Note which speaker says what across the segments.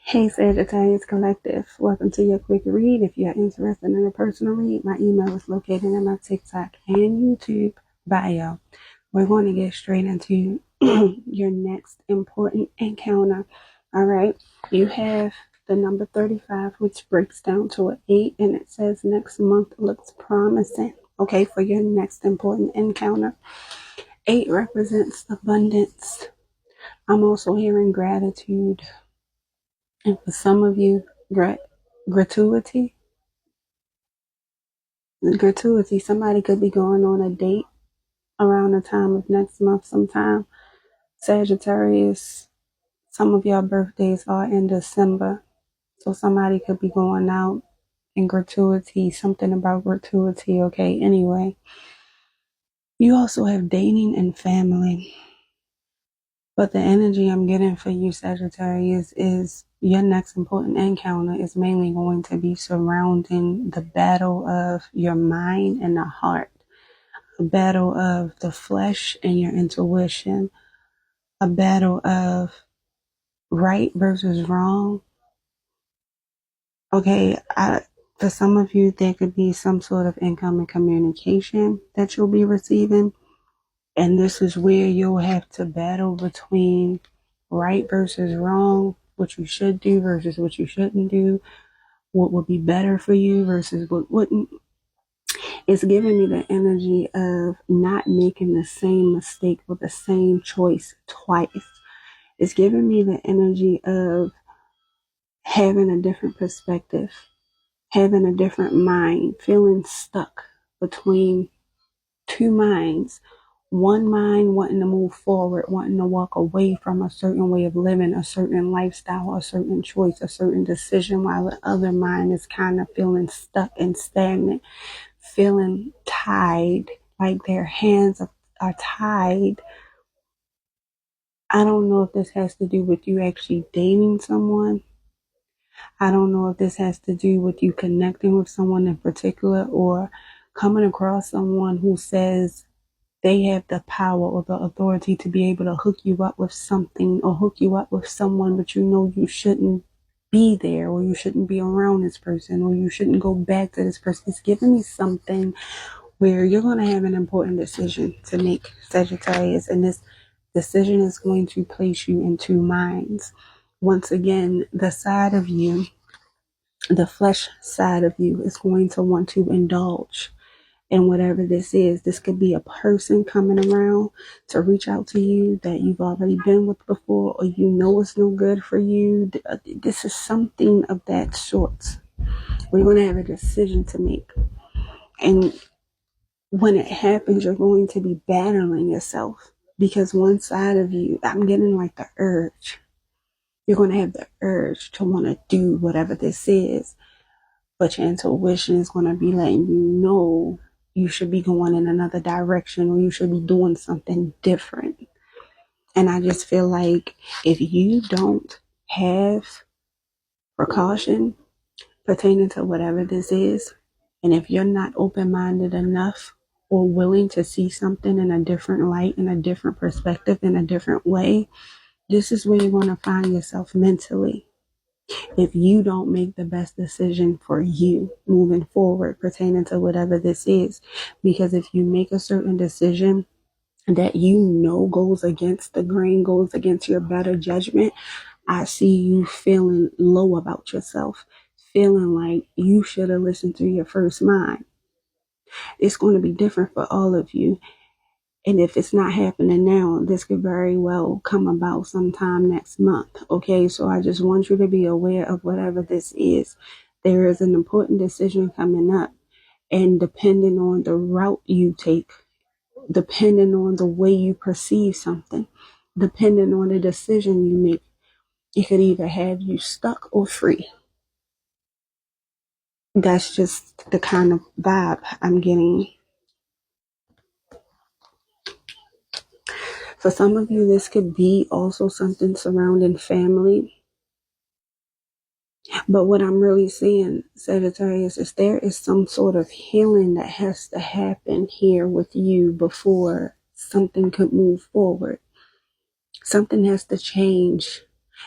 Speaker 1: Hey Sagittarius Collective, welcome to your quick read. If you're interested in a personal read, my email is located in my TikTok and YouTube bio. We're going to get straight into your next important encounter. All right, you have the number 35, which breaks down to an 8, and it says next month looks promising. Okay, for your next important encounter. 8 represents abundance. I'm also hearing gratitude. And for some of you, gratuity, somebody could be going on a date around the time of next month sometime. Sagittarius, some of your birthdays are in December. So somebody could be going out in gratuity, something about gratuity, okay? Anyway, you also have dating and family. But the energy I'm getting for you, Sagittarius, is your next important encounter is mainly going to be surrounding the battle of your mind and the heart, a battle of the flesh and your intuition, a battle of right versus wrong. Okay, for some of you, there could be some sort of incoming communication that you'll be receiving. And this is where you'll have to battle between right versus wrong, what you should do versus what you shouldn't do, what would be better for you versus what wouldn't. It's giving me the energy of not making the same mistake with the same choice twice. It's giving me the energy of having a different perspective, having a different mind, feeling stuck between two minds. One mind wanting to move forward, wanting to walk away from a certain way of living, a certain lifestyle, a certain choice, a certain decision, while the other mind is kind of feeling stuck and stagnant, feeling tied, like their hands are tied. I don't know if this has to do with you actually dating someone. I don't know if this has to do with you connecting with someone in particular or coming across someone who says they have the power or the authority to be able to hook you up with something or hook you up with someone, but you know you shouldn't be there or you shouldn't be around this person or you shouldn't go back to this person. It's giving me something where you're going to have an important decision to make, Sagittarius, and this decision is going to place you in two minds. Once again, the side of you, the flesh side of you, is going to want to indulge in whatever this is. This could be a person coming around to reach out to you that you've already been with before, or you know it's no good for you. This is something of that sort. We're going to have a decision to make. And when it happens, you're going to be battling yourself because one side of you, I'm getting like the urge. You're going to have the urge to want to do whatever this is, but your intuition is going to be letting you know you should be going in another direction or you should be doing something different. And I just feel like if you don't have precaution pertaining to whatever this is, and if you're not open-minded enough or willing to see something in a different light, in a different perspective, in a different way, this is where you're going to find yourself mentally if you don't make the best decision for you moving forward pertaining to whatever this is. Because if you make a certain decision that you know goes against the grain, goes against your better judgment, I see you feeling low about yourself, feeling like you should have listened to your first mind. It's going to be different for all of you. And if it's not happening now, this could very well come about sometime next month. Okay, so I just want you to be aware of whatever this is. There is an important decision coming up. And depending on the route you take, depending on the way you perceive something, depending on the decision you make, it could either have you stuck or free. That's just the kind of vibe I'm getting. For some of you, this could be also something surrounding family. But what I'm really seeing, Sagittarius, is there is some sort of healing that has to happen here with you before something could move forward. Something has to change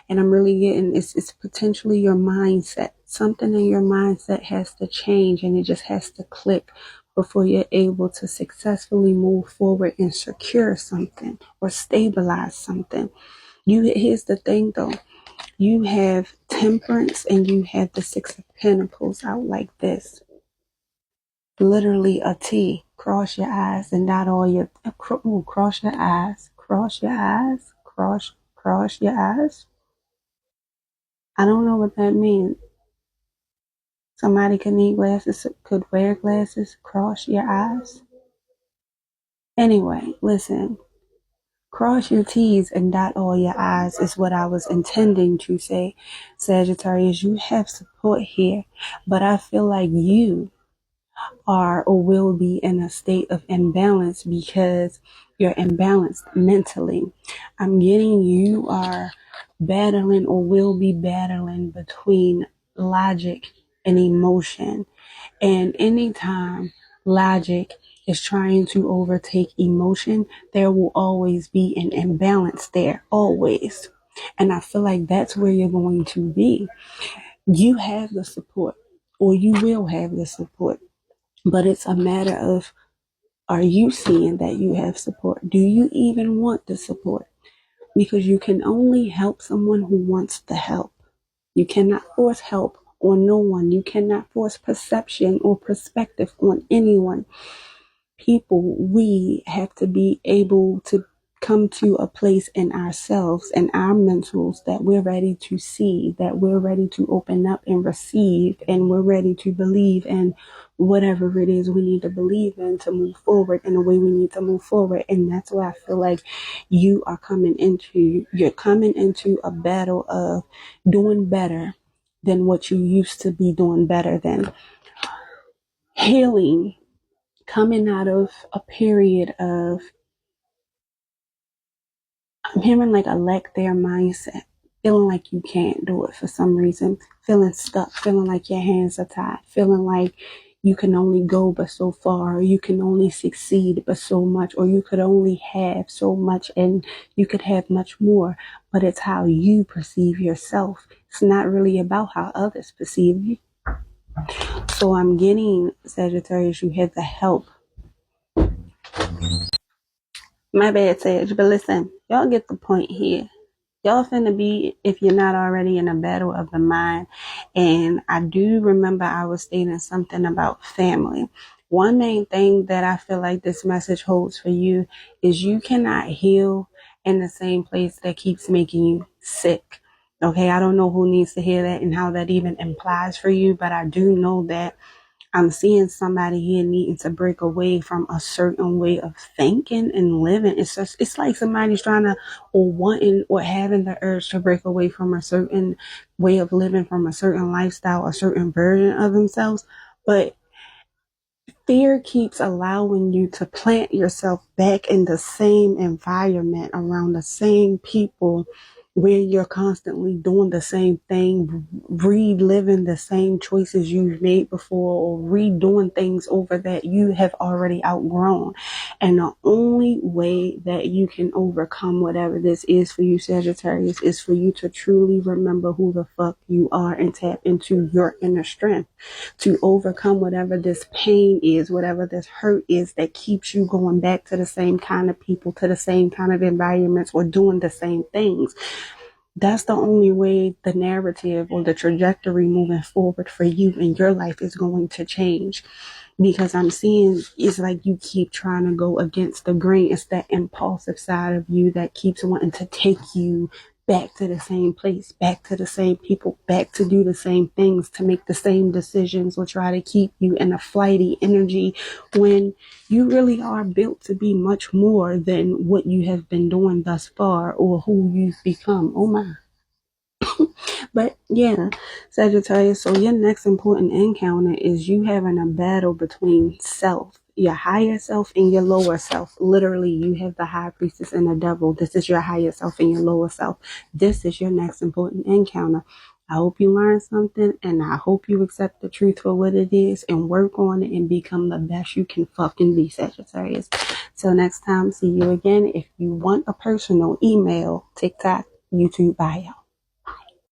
Speaker 1: And I'm really getting it's potentially your mindset. Something in your mindset has to change, and it just has to click before you're able to successfully move forward and secure something or stabilize something. Here's the thing though. You have temperance and you have the Six of Pentacles out like this. Literally a T. Cross your eyes and dot all your cross your eyes. Cross your eyes. Cross your eyes. I don't know what that means. Somebody could need glasses, could wear glasses. Cross your eyes. Anyway, listen. Cross your T's and dot all your I's is what I was intending to say. Sagittarius, you have support here, but I feel like you are or will be in a state of imbalance because you're imbalanced mentally. I'm getting you are battling or will be battling between logic and emotion. And anytime logic is trying to overtake emotion, there will always be an imbalance there, always. And I feel like that's where you're going to be. You have the support, or you will have the support, but it's a matter of, are you seeing that you have support? Do you even want the support? Because you can only help someone who wants the help. You cannot force help on no one. You cannot force perception or perspective on anyone. People, we have to be able to come to a place in ourselves and our mentals that we're ready to see, that we're ready to open up and receive, and we're ready to believe in whatever it is we need to believe in to move forward in the way we need to move forward. And that's why I feel like you're coming into a battle of doing better than what you used to be doing better than. Healing, coming out of a period of, I'm hearing like a lack there mindset, feeling like you can't do it for some reason, feeling stuck, feeling like your hands are tied, feeling like you can only go but so far, or you can only succeed but so much, or you could only have so much and you could have much more, but it's how you perceive yourself. It's not really about how others perceive you. So I'm getting, Sagittarius, you have the help. My bad, Sag, but listen, y'all get the point here. Y'all finna be, if you're not already, in a battle of the mind. And I do remember I was stating something about family. One main thing that I feel like this message holds for you is you cannot heal in the same place that keeps making you sick. Okay, I don't know who needs to hear that and how that even implies for you, but I do know that I'm seeing somebody here needing to break away from a certain way of thinking and living. It's like somebody's trying to, or wanting, or having the urge to break away from a certain way of living, from a certain lifestyle, a certain version of themselves. But fear keeps allowing you to plant yourself back in the same environment, around the same people, where you're constantly doing the same thing, reliving the same choices you've made before, or redoing things over that you have already outgrown. And the only way that you can overcome whatever this is for you, Sagittarius, is for you to truly remember who the fuck you are and tap into your inner strength to overcome whatever this pain is, whatever this hurt is that keeps you going back to the same kind of people, to the same kind of environments, or doing the same things. That's the only way the narrative or the trajectory moving forward for you in your life is going to change. Because I'm seeing it's like you keep trying to go against the grain. It's that impulsive side of you that keeps wanting to take you back to the same place, back to the same people, back to do the same things, to make the same decisions, or try to keep you in a flighty energy when you really are built to be much more than what you have been doing thus far or who you've become. Oh my. But yeah, Sagittarius, so your next important encounter is you having a battle between self, your higher self, and your lower self. Literally, you have the high priestess and the devil. This is your higher self and your lower self. This is your next important encounter. I hope you learned something, and I hope you accept the truth for what it is and work on it and become the best you can fucking be, Sagittarius. Till next time, see you again. If you want a personal, email, TikTok, YouTube bio.